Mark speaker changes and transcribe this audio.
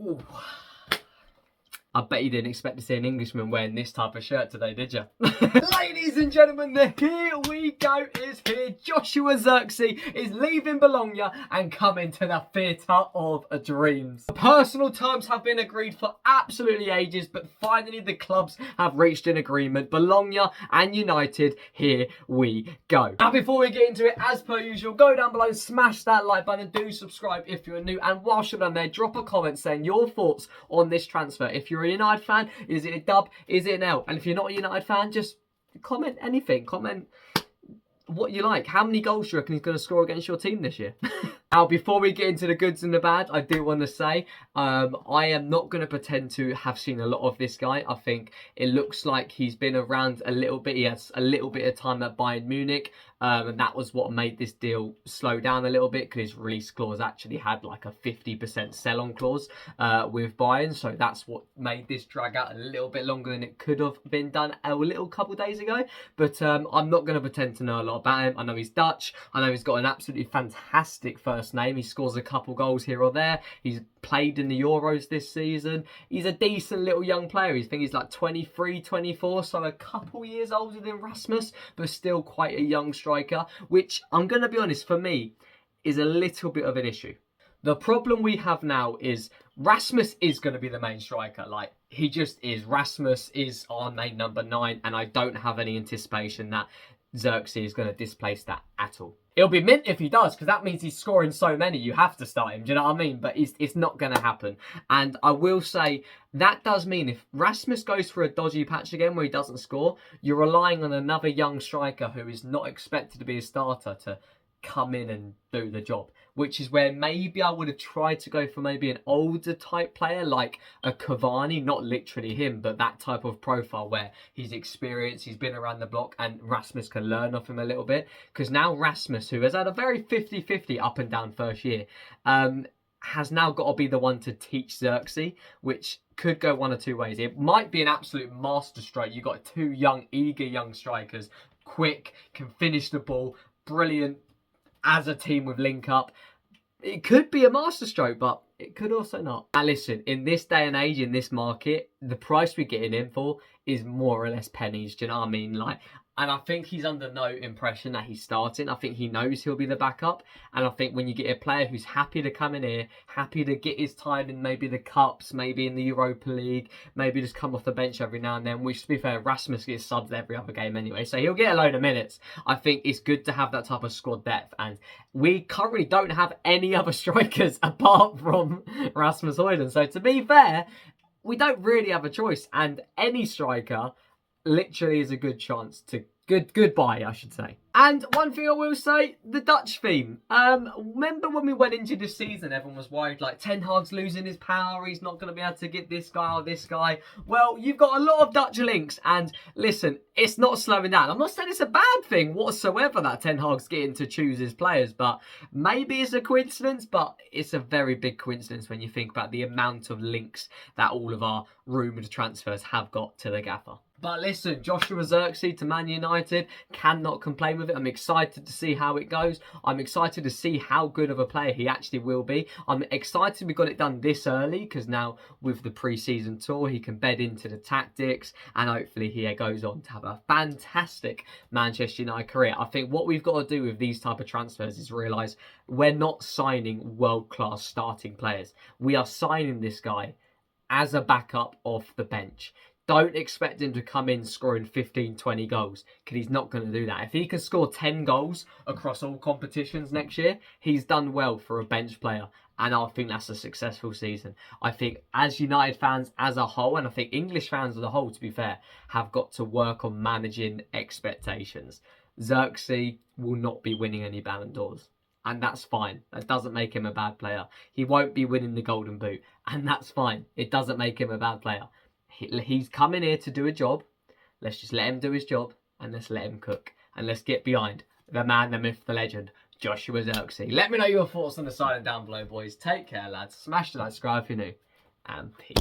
Speaker 1: Ooh. I bet you didn't expect to see an Englishman wearing this type of shirt today, did you? Ladies and gentlemen, the Here We Go is here. Joshua Zirkzee is leaving Bologna and coming to the theatre of dreams. Personal terms have been agreed for absolutely ages, but finally the clubs have reached an agreement. Bologna and United, here we go. Now, before we get into it, as per usual, go down below, smash that like button, do subscribe if you're new, and whilst you're down there, drop a comment saying your thoughts on this transfer. If you're a United fan, is it a dub, is it an L? And if you're not a United fan, just comment anything. Comment what you like. How many goals do you reckon he's going to score against your team this year? Now, before we get into the goods and the bad, I do want to say I am not going to pretend to have seen a lot of this guy. I think it looks like he's been around a little bit. He has a little bit of time at Bayern Munich. And that was what made this deal slow down a little bit, because his release clause actually had like a 50% sell-on clause with Bayern. So that's what made this drag out a little bit longer than it could have been done a little couple days ago. But I'm not going to pretend to know a lot about him. I know he's Dutch. I know he's got an absolutely fantastic first name. He scores a couple goals here or there. He's played in the Euros this season. He's a decent little young player. I think he's like 23, 24, so a couple years older than Rasmus, but still quite a young striker, which I'm going to be honest, for me, is a little bit of an issue. The problem we have now is Rasmus is going to be the main striker. Like, he just is. Rasmus is our main number 9, and I don't have any anticipation that Zirkzee is going to displace that at all. It'll be mint if he does, because that means he's scoring so many, you have to start him, do you know what I mean? But it's not going to happen. And I will say, that does mean if Rasmus goes for a dodgy patch again where he doesn't score, you're relying on another young striker who is not expected to be a starter to come in and do the job, which is where maybe I would have tried to go for maybe an older type player like a Cavani, not literally him, but that type of profile where he's experienced, he's been around the block, and Rasmus can learn off him a little bit. Because now Rasmus, who has had a very 50-50 up and down first year, has now got to be the one to teach Zirkzee, which could go one or two ways. It might be an absolute masterstroke. You've got two young, eager young strikers, quick, can finish the ball, brilliant as a team with link up. It could be a masterstroke, but it could also not. Now listen, in this day and age, in this market, the price we're getting in for is more or less pennies. Do you know what I mean? Like, and I think he's under no impression that he's starting. I think he knows he'll be the backup. And I think when you get a player who's happy to come in here, happy to get his time in maybe the Cups, maybe in the Europa League, maybe just come off the bench every now and then, which, to be fair, Rasmus gets subs every other game anyway, so he'll get a load of minutes. I think it's good to have that type of squad depth. And we currently don't have any other strikers apart from Rasmus Højlund. So to be fair, we don't really have a choice. And any striker literally is a good chance to goodbye, I should say. And one thing I will say, the Dutch theme. Remember when we went into this season, everyone was worried, like, Ten Hag's losing his power, he's not going to be able to get this guy or this guy. Well, you've got a lot of Dutch links, and listen, it's not slowing down. I'm not saying it's a bad thing whatsoever that Ten Hag's getting to choose his players, but maybe it's a coincidence, but it's a very big coincidence when you think about the amount of links that all of our rumoured transfers have got to the gaffer. But listen, Joshua Zirkzee to Man United, cannot complain with it. I'm excited to see how it goes. I'm excited to see how good of a player he actually will be. I'm excited we got it done this early, because now with the pre-season tour, he can bed into the tactics, and hopefully he goes on to have a fantastic Manchester United career. I think what we've got to do with these type of transfers is realise we're not signing world-class starting players. We are signing this guy as a backup off the bench. Don't expect him to come in scoring 15, 20 goals, because he's not going to do that. If he can score 10 goals across all competitions next year, he's done well for a bench player. And I think that's a successful season. I think as United fans as a whole, and I think English fans as a whole, to be fair, have got to work on managing expectations. Zirkzee will not be winning any Ballon d'Ors. And that's fine. That doesn't make him a bad player. He won't be winning the Golden Boot. And that's fine. It doesn't make him a bad player. He's coming here to do a job. Let's just let him do his job, and let's let him cook. And let's get behind the man, the myth, the legend, Joshua Zirkzee. Let me know your thoughts on the silent down below, boys. Take care, lads. Smash the like, subscribe if you're new, and peace.